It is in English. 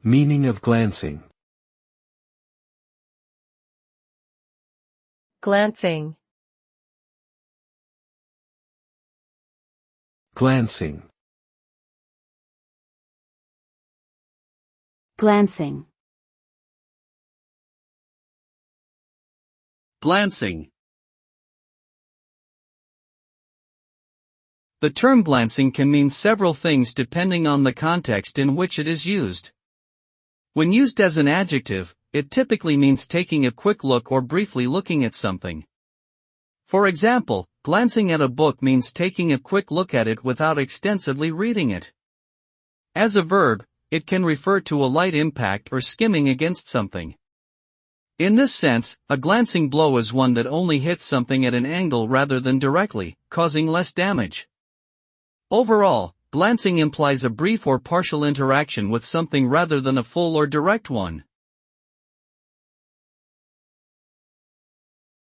Meaning of glancing. Glancing. Glancing. Glancing. Glancing. The term glancing can mean several things depending on the context in which it is used. When used as an adjective, it typically means taking a quick look or briefly looking at something. For example, glancing at a book means taking a quick look at it without extensively reading it. As a verb, it can refer to a light impact or skimming against something. In this sense, a glancing blow is one that only hits something at an angle rather than directly, causing less damage. Overall, glancing implies a brief or partial interaction with something rather than a full or direct one.